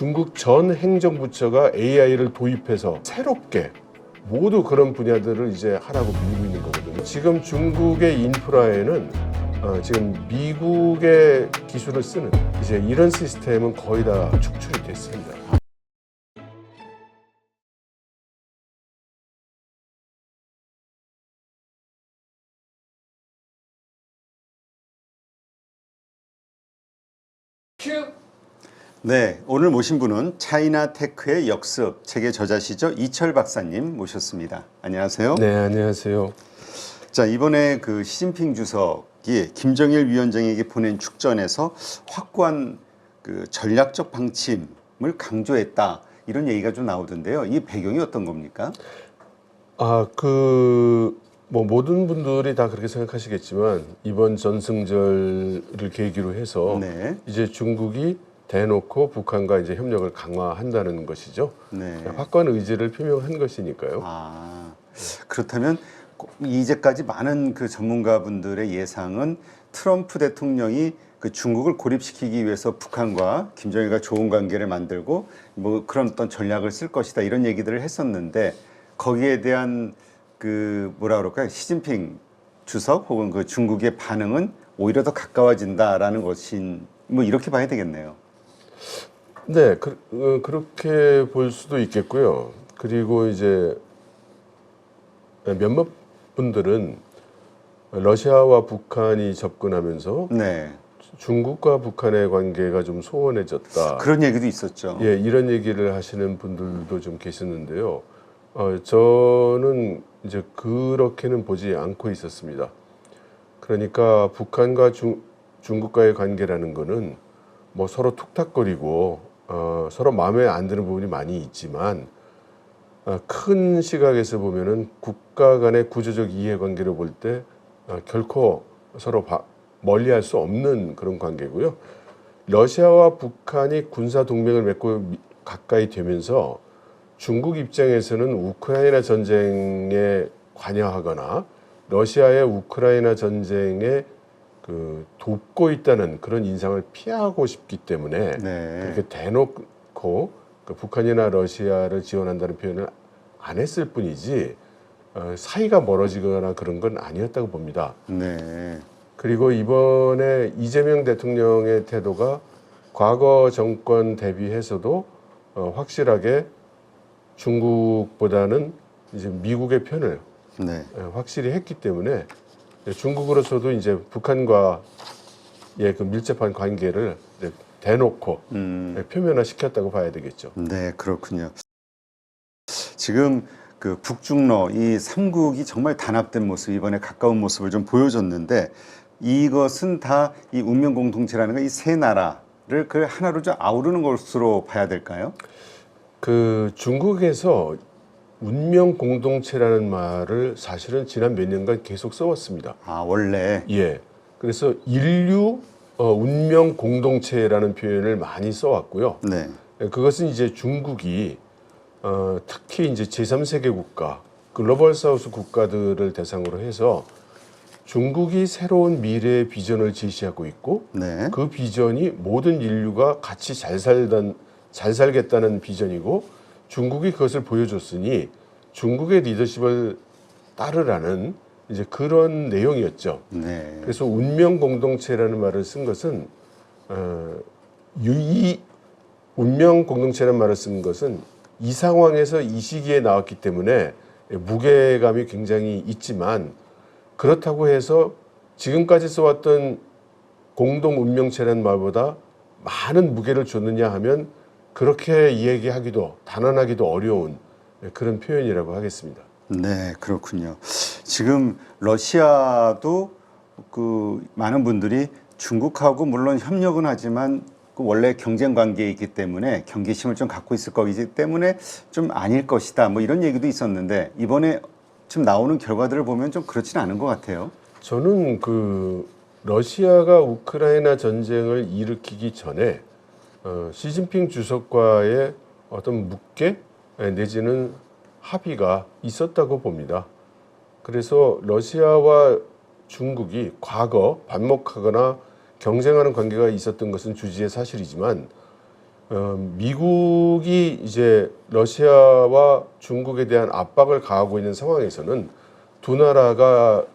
중국 전 행정부처가 AI를 도입해서 새롭게 모두 그런 분야들을 이제 하라고 밀고 있는 거거든요. 지금 중국의 인프라에는 지금 미국의 기술을 쓰는 이제 이런 시스템은 거의 다 축출이 됐습니다. 네, 오늘 모신 분은 차이나 테크의 역습 책의 저자시죠. 이철 박사님 모셨습니다. 안녕하세요. 네, 안녕하세요. 자, 이번에 그 시진핑 주석이 김정일 위원장에게 보낸 축전에서 확고한 그 전략적 방침을 강조했다. 이런 얘기가 좀 나오던데요. 이 배경이 어떤 겁니까? 뭐 모든 분들이 다 그렇게 생각하시겠지만 이번 전승절을 계기로 해서 네. 이제 중국이 대놓고 북한과 이제 협력을 강화한다는 것이죠. 네. 확고한 의지를 표명한 것이니까요. 그렇다면 이제까지 많은 그 전문가분들의 예상은 트럼프 대통령이 그 중국을 고립시키기 위해서 북한과 김정일과 좋은 관계를 만들고 뭐 그런 어떤 전략을 쓸 것이다 이런 얘기들을 했었는데 거기에 대한 그 뭐라 그럴까요? 시진핑 주석 혹은 그 중국의 반응은 오히려 더 가까워진다라는 것인 뭐 이렇게 봐야 되겠네요. 네, 그렇게 볼 수도 있겠고요. 그리고 이제 몇몇 분들은 러시아와 북한이 접근하면서 네. 중국과 북한의 관계가 좀 소원해졌다. 그런 얘기도 있었죠. 예, 이런 얘기를 하시는 분들도 좀 계시는데요. 저는 이제 그렇게는 보지 않고 있었습니다. 그러니까 북한과 중국과의 관계라는 거는 뭐 서로 툭탁거리고 서로 마음에 안 드는 부분이 많이 있지만 큰 시각에서 보면은 국가 간의 구조적 이해관계를 볼 때 결코 서로 멀리할 수 없는 그런 관계고요. 러시아와 북한이 군사 동맹을 맺고 가까이 되면서 중국 입장에서는 우크라이나 전쟁에 관여하거나 러시아의 우크라이나 전쟁에 돕고 있다는 그런 인상을 피하고 싶기 때문에 그렇게 대놓고 북한이나 러시아를 지원한다는 표현을 안 했을 뿐이지 사이가 멀어지거나 그런 건 아니었다고 봅니다. 네. 그리고 이번에 이재명 대통령의 태도가 과거 정권 대비해서도 확실하게 중국보다는 이제 미국의 편을 확실히 했기 때문에 중국으로서도 이제 북한과의 그 밀접한 관계를 대놓고 표면화시켰다고 봐야 되겠죠. 네, 그렇군요. 지금 그 북중러 이 3국이 정말 단합된 모습, 이번에 가까운 모습을 좀 보여줬는데 이것은 다 이 운명 공동체라는 거 이 세 나라를 그 하나로 좀 아우르는 것으로 봐야 될까요? 그 중국에서 운명 공동체라는 말을 사실은 지난 몇 년간 계속 써왔습니다. 원래? 예. 그래서 인류 운명 공동체라는 표현을 많이 써왔고요. 네. 그것은 이제 중국이 특히 이제 제3세계 국가, 글로벌 사우스 국가들을 대상으로 해서 중국이 새로운 미래의 비전을 제시하고 있고 그 비전이 모든 인류가 같이 잘 살겠다는 비전이고 중국이 그것을 보여줬으니 중국의 리더십을 따르라는 이제 그런 내용이었죠. 그래서 운명 공동체라는 말을 쓴 것은 이 운명 공동체라는 말을 쓴 것은 이 상황에서 이 시기에 나왔기 때문에 무게감이 굉장히 있지만 그렇다고 해서 지금까지 써왔던 공동 운명체라는 말보다 많은 무게를 줬느냐 하면 그렇게 이야기하기도 단언하기도 어려운 그런 표현이라고 하겠습니다. 네, 그렇군요. 지금 러시아도 그 많은 분들이 중국하고 물론 협력은 하지만 그 원래 경쟁 관계에 있기 때문에 경계심을 좀 갖고 있을 거기 때문에 좀 아닐 것이다. 뭐 이런 얘기도 있었는데 이번에 지금 나오는 결과들을 보면 좀 그렇지는 않은 것 같아요. 저는 그 러시아가 우크라이나 전쟁을 일으키기 전에 시진핑 주석과의 어떤 묵계 내지는 합의가 있었다고 봅니다. 그래서 러시아와 중국이 과거 반목하거나 경쟁하는 관계가 있었던 것은 주지의 사실이지만 미국이 이제 러시아와 중국에 대한 압박을 가하고 있는 상황에서는 두 나라가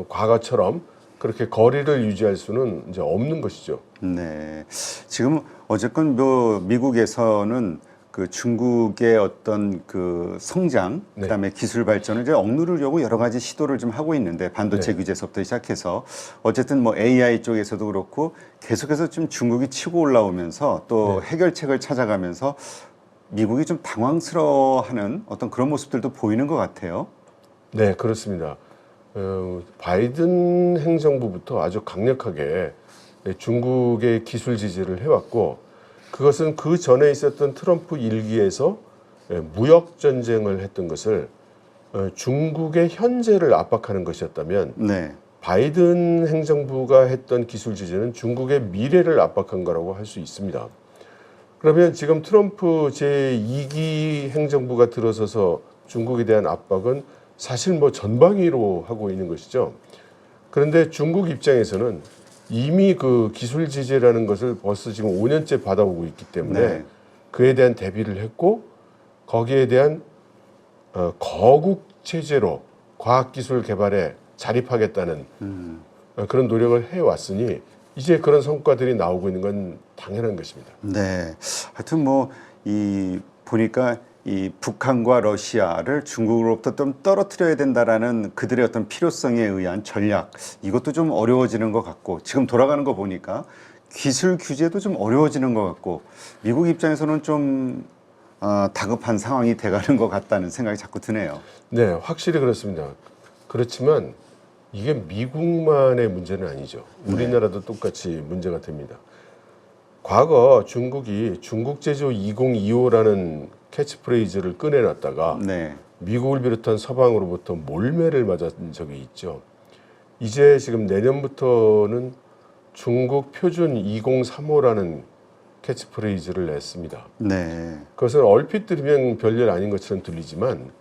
과거처럼 그렇게 거리를 유지할 수는 이제 없는 것이죠. 네. 지금 어쨌건 뭐 미국에서는 그 중국의 어떤 그 성장, 네. 그다음에 기술 발전을 이제 억누르려고 여러 가지 시도를 좀 하고 있는데 반도체 네. 규제서부터 시작해서 어쨌든 뭐 AI 쪽에서도 그렇고 계속해서 좀 중국이 치고 올라오면서 또 네. 해결책을 찾아가면서 미국이 좀 당황스러워하는 어떤 그런 모습들도 보이는 것 같아요. 네, 그렇습니다. 바이든 행정부부터 아주 강력하게 중국의 기술 지지를 해왔고, 그것은 그 전에 있었던 트럼프 일기에서 무역 전쟁을 했던 것을 중국의 현재를 압박하는 것이었다면, 네. 바이든 행정부가 했던 기술 지지는 중국의 미래를 압박한 거라고 할 수 있습니다. 그러면 지금 트럼프 제2기 행정부가 들어서서 중국에 대한 압박은 사실 뭐 전방위로 하고 있는 것이죠. 그런데 중국 입장에서는 이미 그 기술 지지라는 것을 벌써 지금 5년째 받아오고 있기 때문에 네. 그에 대한 대비를 했고, 거기에 대한 거국 체제로 과학기술 개발에 자립하겠다는 그런 노력을 해왔으니 이제 그런 성과들이 나오고 있는 건 당연한 것입니다. 네. 하여튼 뭐 이 보니까 이 북한과 러시아를 중국으로부터 좀 떨어뜨려야 된다라는 그들의 어떤 필요성에 의한 전략, 이것도 좀 어려워지는 것 같고, 지금 돌아가는 거 보니까 기술 규제도 좀 어려워지는 것 같고, 미국 입장에서는 좀 다급한 상황이 돼가는 것 같다는 생각이 자꾸 드네요. 네, 확실히 그렇습니다. 그렇지만 이게 미국만의 문제는 아니죠. 우리나라도 똑같이 문제가 됩니다. 과거 중국이 중국 제조 2025라는 캐치프레이즈를 꺼내놨다가 네. 미국을 비롯한 서방으로부터 몰매를 맞은 적이 있죠. 이제 지금 내년부터는 중국 표준 2035라는 캐치프레이즈를 냈습니다. 네. 그것은 얼핏 들으면 별일 아닌 것처럼 들리지만,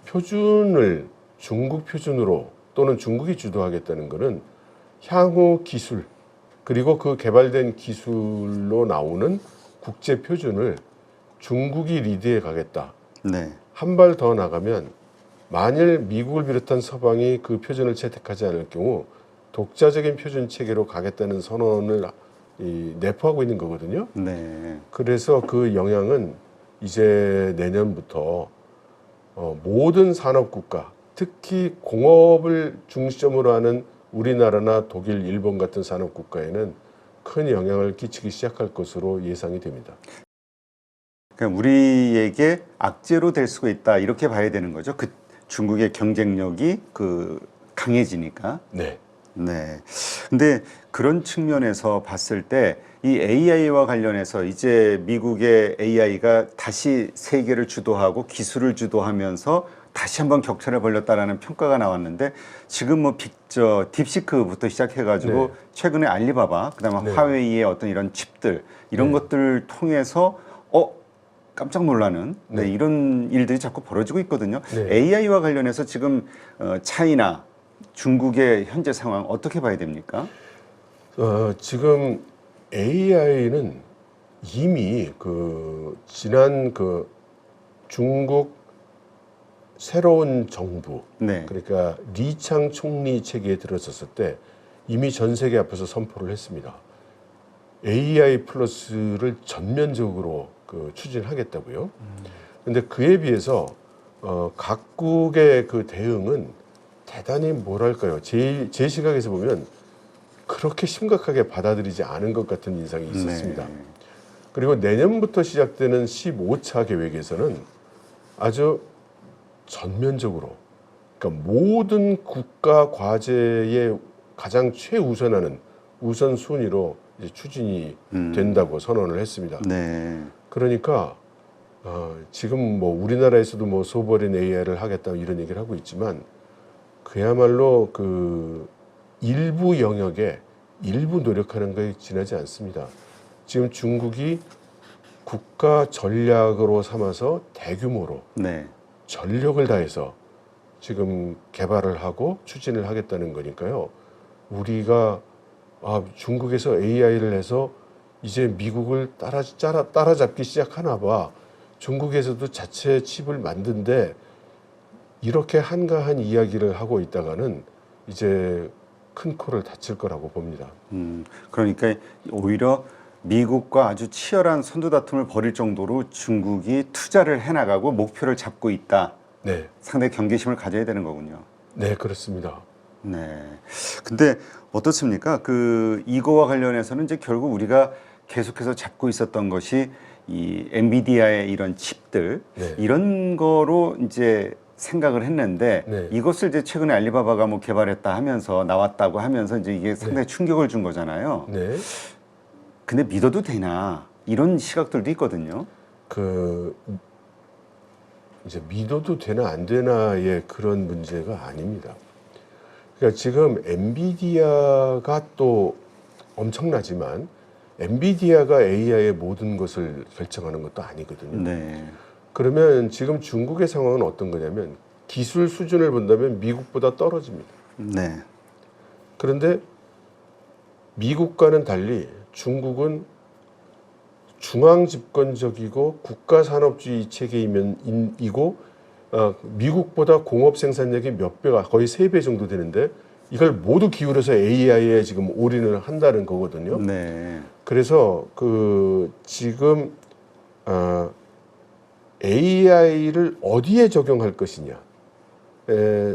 표준을 중국 표준으로 또는 중국이 주도하겠다는 것은 향후 기술, 그리고 그 개발된 기술로 나오는 국제 표준을 중국이 리드해 가겠다. 네. 한 발 더 나가면 만일 미국을 비롯한 서방이 그 표준을 채택하지 않을 경우 독자적인 표준 체계로 가겠다는 선언을 내포하고 있는 거거든요. 네. 그래서 그 영향은 이제 내년부터 모든 산업국가, 특히 공업을 중점으로 하는 우리나라나 독일, 일본 같은 산업국가에는 큰 영향을 끼치기 시작할 것으로 예상이 됩니다. 그러니까 우리에게 악재로 될 수가 있다, 이렇게 봐야 되는 거죠. 그 중국의 경쟁력이 그 강해지니까. 네. 네. 근데 그런 측면에서 봤을 때 이 AI와 관련해서 이제 미국의 AI가 다시 세계를 주도하고 기술을 주도하면서 다시 한번 격차를 벌렸다라는 평가가 나왔는데, 지금 뭐 딥시크부터 시작해가지고 네. 최근에 알리바바, 그다음에 네. 화웨이의 어떤 이런 칩들, 이런 네. 것들을 통해서 깜짝 놀라는 네. 이런 일들이 자꾸 벌어지고 있거든요. 네. AI와 관련해서 지금 차이나 중국의 현재 상황 어떻게 봐야 됩니까? 지금 AI는 이미 그 지난 그 중국 새로운 정부, 네. 그러니까 리창 총리 체계에 들어섰을 때 이미 전 세계 앞에서 선포를 했습니다. AI 플러스를 전면적으로 추진하겠다고요. 근데 그에 비해서 각국의 그 대응은 대단히 뭐랄까요? 제 시각에서 보면 그렇게 심각하게 받아들이지 않은 것 같은 인상이 있었습니다. 네. 그리고 내년부터 시작되는 15차 계획에서는 아주 전면적으로, 그러니까 모든 국가 과제에 가장 최우선하는 우선순위로 이제 추진이 된다고 선언을 했습니다. 네. 그러니까 지금 뭐 우리나라에서도 뭐 소버린 AI를 하겠다 이런 얘기를 하고 있지만, 그야말로 그 일부 영역에 일부 노력하는 것에 지나지 않습니다. 지금 중국이 국가 전략으로 삼아서 대규모로 네. 전력을 다해서 지금 개발을 하고 추진을 하겠다는 거니까요. 우리가 중국에서 AI를 해서 이제 미국을 따라잡기 시작하나 봐. 중국에서도 자체 칩을 만든데 이렇게 한가한 이야기를 하고 있다가는 이제 큰 코를 다칠 거라고 봅니다. 그러니까 오히려 미국과 아주 치열한 선두 다툼을 벌일 정도로 중국이 투자를 해나가고 목표를 잡고 있다. 네, 상당히 경계심을 가져야 되는 거군요. 네 그렇습니다. 네. 근데 어떻습니까? 이거와 관련해서는 이제 결국 우리가 계속해서 잡고 있었던 것이 이 엔비디아의 이런 칩들 네. 이런 거로 이제 생각을 했는데 네. 이것을 이제 최근에 알리바바가 뭐 개발했다 하면서 나왔다고 하면서 이제 이게 상당히 충격을 준 거잖아요. 네, 근데 믿어도 되나 이런 시각들도 있거든요. 이제 믿어도 되나 안 되나의 그런 문제가 아닙니다. 그러니까 지금 엔비디아가 또 엄청나지만 엔비디아가 AI의 모든 것을 결정하는 것도 아니거든요. 네. 그러면 지금 중국의 상황은 어떤 거냐면 기술 수준을 본다면 미국보다 떨어집니다. 네. 그런데 미국과는 달리 중국은 중앙 집권적이고 국가 산업주의 체계이고 미국보다 공업 생산력이 몇 배가 거의 3배 정도 되는데 이걸 모두 기울여서 AI에 지금 올인을 한다는 거거든요. 네. 그래서 지금 AI를 어디에 적용할 것이냐.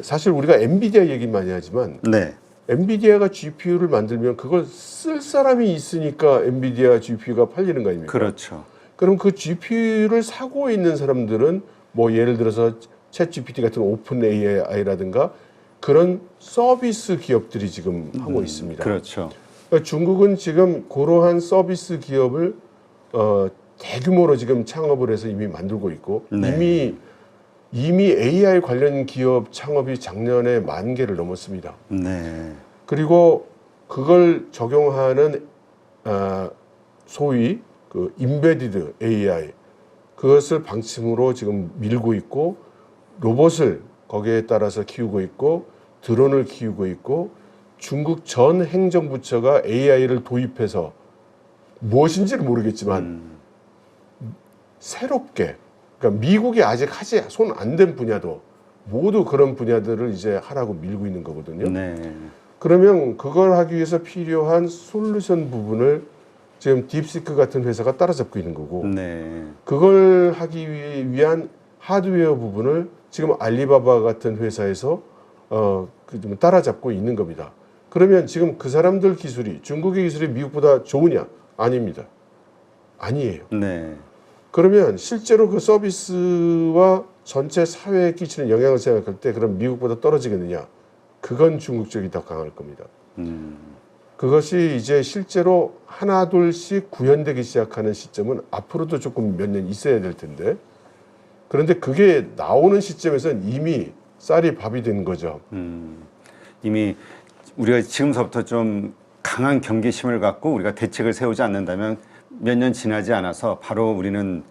사실 우리가 엔비디아 얘기 많이 하지만 네. 엔비디아가 GPU를 만들면 그걸 쓸 사람이 있으니까 엔비디아 GPU가 팔리는 거 아닙니까? 그렇죠. 그럼 그 GPU를 사고 있는 사람들은 뭐 예를 들어서 챗 GPT 같은 오픈 AI라든가 그런 서비스 기업들이 지금 하고 있습니다. 그렇죠. 그러니까 중국은 지금 그러한 서비스 기업을 대규모로 지금 창업을 해서 이미 만들고 있고 네. 이미 AI 관련 기업 창업이 작년에 10,000개를 넘었습니다. 네. 그리고 그걸 적용하는 소위 그 임베디드 AI 그것을 방침으로 지금 밀고 있고 로봇을 거기에 따라서 키우고 있고 드론을 키우고 있고 중국 전 행정부처가 AI를 도입해서 무엇인지는 모르겠지만 새롭게 그러니까 미국이 아직 손 안 댄 분야도 모두 그런 분야들을 이제 하라고 밀고 있는 거거든요. 네. 그러면 그걸 하기 위해서 필요한 솔루션 부분을 지금 딥시크 같은 회사가 따라잡고 있는 거고 네. 그걸 하기 위한 하드웨어 부분을 지금 알리바바 같은 회사에서 좀 따라잡고 있는 겁니다. 그러면 지금 그 사람들 기술이 중국의 기술이 미국보다 좋으냐? 아닙니다. 아니에요. 네. 그러면 실제로 그 서비스와 전체 사회에 끼치는 영향을 생각할 때 그럼 미국보다 떨어지겠느냐? 그건 중국 쪽이 더 강할 겁니다. 그것이 이제 실제로 하나둘씩 구현되기 시작하는 시점은 앞으로도 조금 몇 년 있어야 될 텐데 그런데 그게 나오는 시점에서는 이미 쌀이 밥이 된 거죠. 이미 우리가 지금서부터 좀 강한 경계심을 갖고 우리가 대책을 세우지 않는다면 몇 년 지나지 않아서 바로 우리는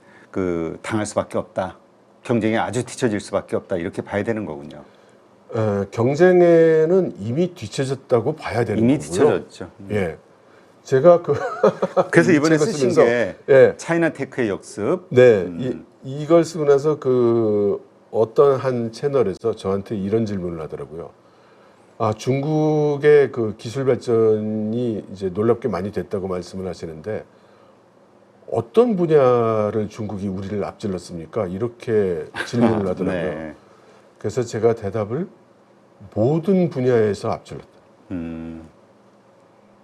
당할 수밖에 없다. 경쟁에 아주 뒤처질 수밖에 없다. 이렇게 봐야 되는 거군요. 경쟁에는 이미 뒤처졌다고 봐야 되는 이미 거고요. 뒤처졌죠. 예, 제가 그래서 이번에 책을 쓰신 쓰면서, 게 예, 차이나테크의 역습. 네, 이걸 쓰고 나서 어떤 한 채널에서 저한테 이런 질문을 하더라고요. 중국의 그 기술 발전이 이제 놀랍게 많이 됐다고 말씀을 하시는데 어떤 분야를 중국이 우리를 앞질렀습니까? 이렇게 질문을 하더라고요. 네. 그래서 제가 대답을 모든 분야에서 앞질렀다.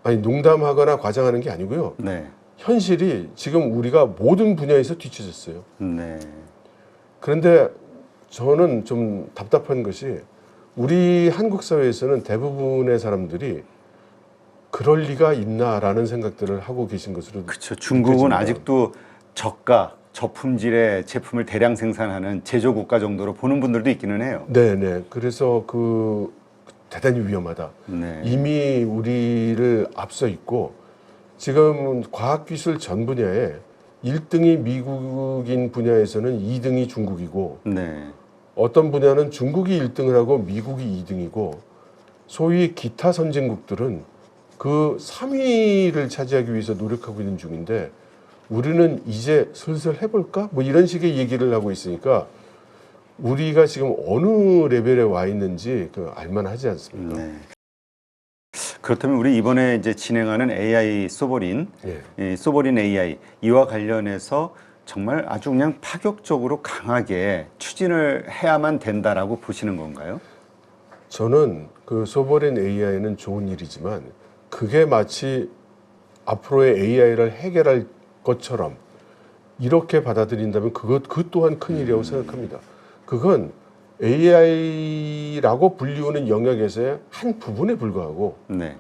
아니 농담하거나 과장하는 게 아니고요. 네. 현실이 지금 우리가 모든 분야에서 뒤처졌어요. 네. 그런데 저는 좀 답답한 것이 우리 한국 사회에서는 대부분의 사람들이 그럴 리가 있나라는 생각들을 하고 계신 것으로 그렇죠. 중국은 느껴집니다. 아직도 저가, 저품질의 제품을 대량 생산하는 제조국가 정도로 보는 분들도 있기는 해요. 네네. 그래서 대단히 위험하다. 네. 이미 우리를 앞서 있고 지금 과학기술 전 분야에 1등이 미국인 분야에서는 2등이 중국이고 네. 어떤 분야는 중국이 1등을 하고 미국이 2등이고 소위 기타 선진국들은 그 3위를 차지하기 위해서 노력하고 있는 중인데 우리는 이제 슬슬 해볼까? 뭐 이런 식의 얘기를 하고 있으니까 우리가 지금 어느 레벨에 와 있는지 알만하지 않습니다. 네. 그렇다면 우리 이번에 이제 진행하는 AI 소버린, 예. 이 소버린 AI 이와 관련해서 정말 아주 그냥 파격적으로 강하게 추진을 해야만 된다라고 보시는 건가요? 저는 그 소버린 AI는 좋은 일이지만 그게 마치 앞으로의 AI를 해결할 것처럼 이렇게 받아들인다면 그 또한 큰 일이라고 생각합니다. 그건 AI라고 불리우는 영역에서의 한 부분에 불과하고 네.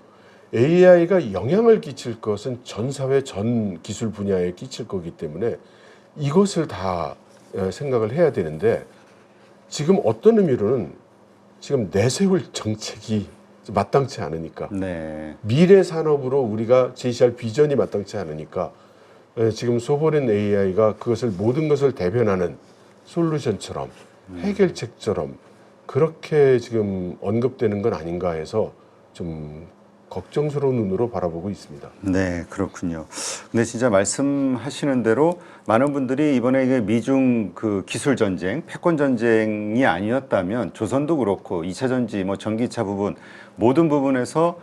AI가 영향을 끼칠 것은 전 사회 전 기술 분야에 끼칠 거기 때문에 이것을 다 생각을 해야 되는데 지금 어떤 의미로는 지금 내세울 정책이 마땅치 않으니까 네. 미래 산업으로 우리가 제시할 비전이 마땅치 않으니까 지금 소버린 AI가 그것을 모든 것을 대변하는 솔루션처럼 해결책처럼 그렇게 지금 언급되는 건 아닌가 해서 좀 걱정스러운 눈으로 바라보고 있습니다. 네, 그렇군요. 근데 진짜 말씀하시는 대로 많은 분들이 이번에 이게 미중 그 기술 전쟁, 패권 전쟁이 아니었다면 조선도 그렇고 2차 전지, 뭐 전기차 부분 모든 부분에서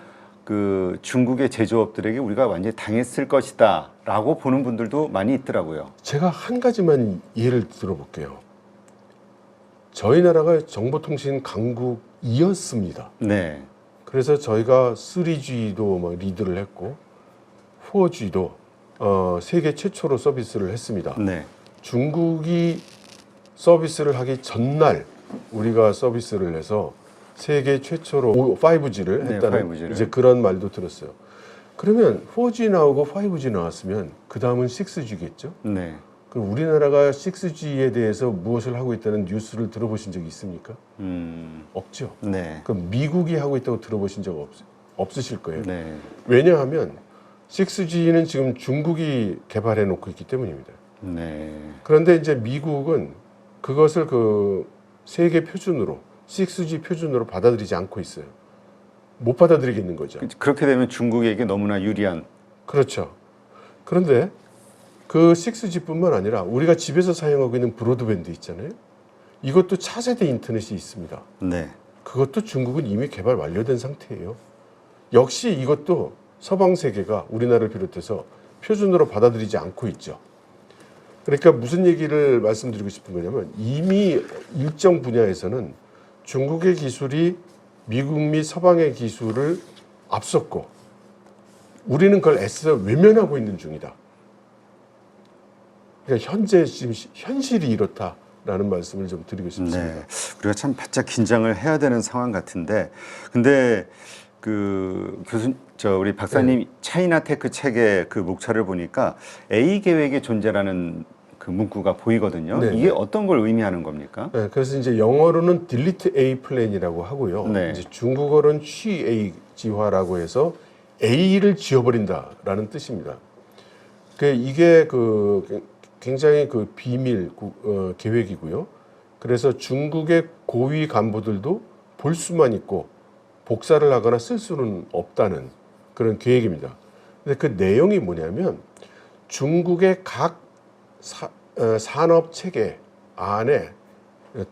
그 중국의 제조업들에게 우리가 완전히 당했을 것이다라고 보는 분들도 많이 있더라고요. 제가 한 가지만 예를 들어볼게요. 저희 나라가 정보통신 강국이었습니다. 네, 그래서 저희가 3G도 막 리드를 했고 4G도 세계 최초로 서비스를 했습니다. 네, 중국이 서비스를 하기 전날 우리가 서비스를 해서 세계 최초로 5G를 네, 했다는 5G 를. 이제 그런 말도 들었어요. 그러면 4G 나오고 5G 나왔으면 그 다음은 6G겠죠? 네. 그럼 우리나라가 6G에 대해서 무엇을 하고 있다는 뉴스를 들어보신 적이 있습니까? 없죠. 네, 그럼 미국이 하고 있다고 들어보신 적 없으실 거예요. 네, 왜냐하면 6G는 지금 중국이 개발해 놓고 있기 때문입니다. 네. 그런데 이제 미국은 그것을 그 세계 표준으로 6G 표준으로 받아들이지 않고 있어요. 못 받아들이겠는 거죠. 그렇게 되면 중국에게 너무나 유리한. 그렇죠. 그런데 그 6G뿐만 아니라 우리가 집에서 사용하고 있는 브로드밴드 있잖아요. 이것도 차세대 인터넷이 있습니다. 네, 그것도 중국은 이미 개발 완료된 상태예요. 역시 이것도 서방 세계가 우리나라를 비롯해서 표준으로 받아들이지 않고 있죠. 그러니까 무슨 얘기를 말씀드리고 싶은 거냐면 이미 일정 분야에서는 중국의 기술이 미국 및 서방의 기술을 앞섰고 우리는 그걸 애써 외면하고 있는 중이다. 그러니까 현재 지금 현실이 이렇다라는 말씀을 좀 드리고 싶습니다. 네. 우리가 참 바짝 긴장을 해야 되는 상황 같은데, 근데 그 우리 박사님 차이나테크 책의 그 목차를 보니까 A 계획의 존재라는 그 문구가 보이거든요. 네. 이게 어떤 걸 의미하는 겁니까? 네, 그래서 이제 영어로는 delete A 플랜이라고 하고요. 네. 이제 중국어로는 취 A 지화라고 해서 A를 지워버린다라는 뜻입니다. 이게 굉장히 비밀 계획이고요. 그래서 중국의 고위 간부들도 볼 수만 있고 복사를 하거나 쓸 수는 없다는 그런 계획입니다. 근데 그 내용이 뭐냐면 중국의 각 산업 체계 안에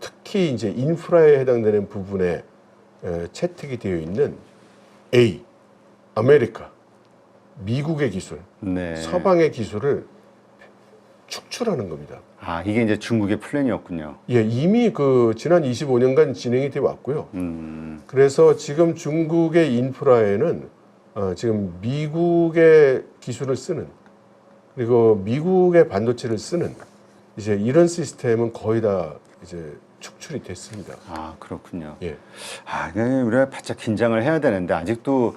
특히 이제 인프라에 해당되는 부분에 채택이 되어 있는 A, 아메리카, 미국의 기술, 네. 서방의 기술을 축출하는 겁니다. 아, 이게 이제 중국의 플랜이었군요. 예, 이미 지난 25년간 진행이 되어 왔고요. 그래서 지금 중국의 인프라에는 지금 미국의 기술을 쓰는 그리고 미국의 반도체를 쓰는 이제 이런 시스템은 거의 다 이제 축출이 됐습니다. 아, 그렇군요. 예. 아, 이게 우리가 바짝 긴장을 해야 되는데 아직도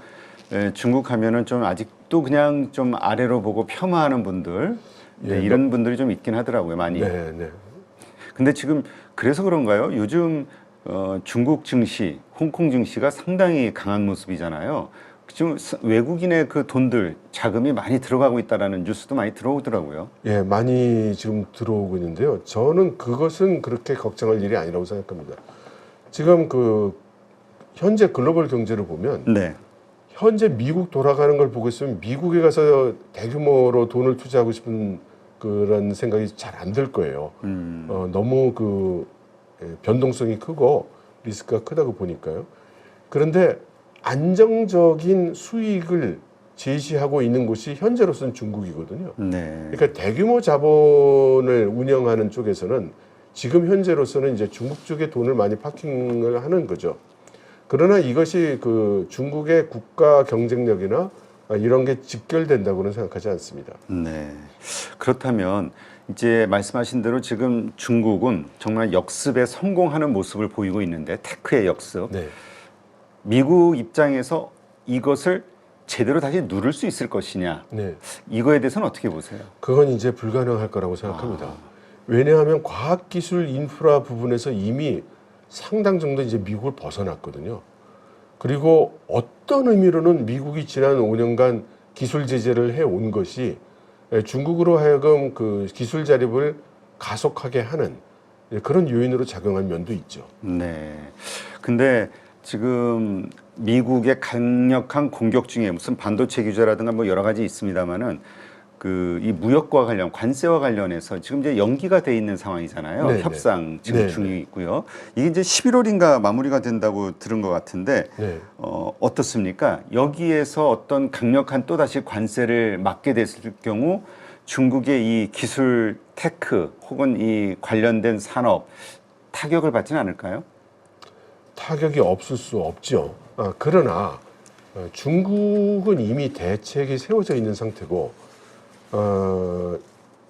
중국 하면은 좀 아직도 그냥 좀 아래로 보고 폄하하는 분들 네, 이런 분들이 좀 있긴 하더라고요, 많이. 네, 네. 근데 지금 그래서 그런가요? 요즘 중국 증시, 홍콩 증시가 상당히 강한 모습이잖아요. 지금 외국인의 그 돈들, 자금이 많이 들어가고 있다라는 뉴스도 많이 들어오더라고요. 예, 많이 지금 들어오고 있는데요. 저는 그것은 그렇게 걱정할 일이 아니라고 생각합니다. 지금 현재 글로벌 경제를 보면 네, 현재 미국 돌아가는 걸 보고 있으면 미국에 가서 대규모로 돈을 투자하고 싶은 그런 생각이 잘 안 들 거예요. 너무 변동성이 크고 리스크가 크다고 보니까요. 그런데 안정적인 수익을 제시하고 있는 곳이 현재로서는 중국이거든요. 네. 그러니까 대규모 자본을 운영하는 쪽에서는 지금 현재로서는 이제 중국 쪽에 돈을 많이 파킹을 하는 거죠. 그러나 이것이 중국의 국가 경쟁력이나 이런 게 직결된다고는 생각하지 않습니다. 네. 그렇다면 이제 말씀하신 대로 지금 중국은 정말 역습에 성공하는 모습을 보이고 있는데 테크의 역습. 네. 미국 입장에서 이것을 제대로 다시 누를 수 있을 것이냐. 네. 이거에 대해서는 어떻게 보세요? 그건 이제 불가능할 거라고 생각합니다. 왜냐하면 과학기술 인프라 부분에서 이미 상당 정도 이제 미국을 벗어났거든요. 그리고 어떤 의미로는 미국이 지난 5년간 기술 제재를 해온 것이 중국으로 하여금 기술 자립을 가속하게 하는 그런 요인으로 작용한 면도 있죠. 네. 근데 지금 미국의 강력한 공격 중에 무슨 반도체 규제라든가 뭐 여러 가지 있습니다만은 이 무역과 관련, 관세와 관련해서 지금 이제 연기가 돼 있는 상황이잖아요. 네, 협상 지금 네, 중에 있고요. 이게 이제 11월인가 마무리가 된다고 들은 것 같은데 네. 어떻습니까? 여기에서 어떤 강력한 또다시 관세를 맞게 됐을 경우 중국의 이 기술 테크 혹은 이 관련된 산업 타격을 받지는 않을까요? 타격이 없을 수 없죠. 그러나 중국은 이미 대책이 세워져 있는 상태고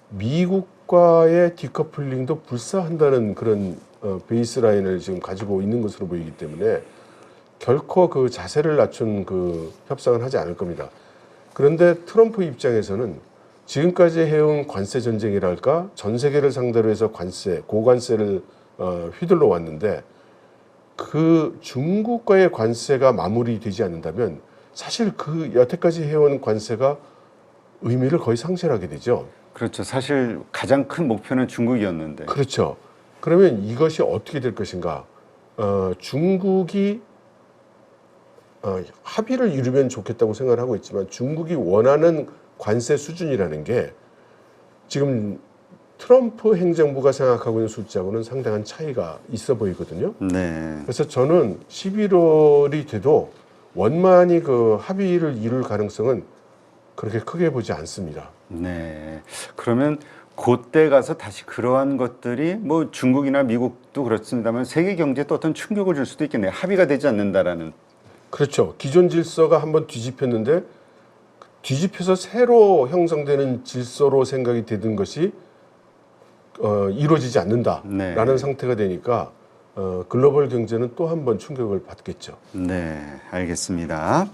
미국과의 디커플링도 불사한다는 그런 베이스라인을 지금 가지고 있는 것으로 보이기 때문에 결코 자세를 낮춘 협상을 하지 않을 겁니다. 그런데 트럼프 입장에서는 지금까지 해온 관세 전쟁이랄까 전 세계를 상대로 해서 고관세를 휘둘러 왔는데 중국과의 관세가 마무리되지 않는다면 사실 여태까지 해온 관세가 의미를 거의 상실하게 되죠. 그렇죠. 사실 가장 큰 목표는 중국이었는데. 그렇죠. 그러면 이것이 어떻게 될 것인가? 중국이 합의를 이루면 좋겠다고 생각을 하고 있지만 중국이 원하는 관세 수준이라는 게 지금 트럼프 행정부가 생각하고 있는 숫자하고는 상당한 차이가 있어 보이거든요. 네. 그래서 저는 11월이 돼도 원만히 합의를 이룰 가능성은 그렇게 크게 보지 않습니다. 네. 그러면 그때 가서 다시 그러한 것들이 뭐 중국이나 미국도 그렇습니다만 세계 경제에 또 어떤 충격을 줄 수도 있겠네요. 합의가 되지 않는다라는. 그렇죠. 기존 질서가 한번 뒤집혔는데 뒤집혀서 새로 형성되는 질서로 생각이 되는 것이 이루어지지 않는다라는 네. 상태가 되니까 글로벌 경제는 또 한 번 충격을 받겠죠. 네, 알겠습니다.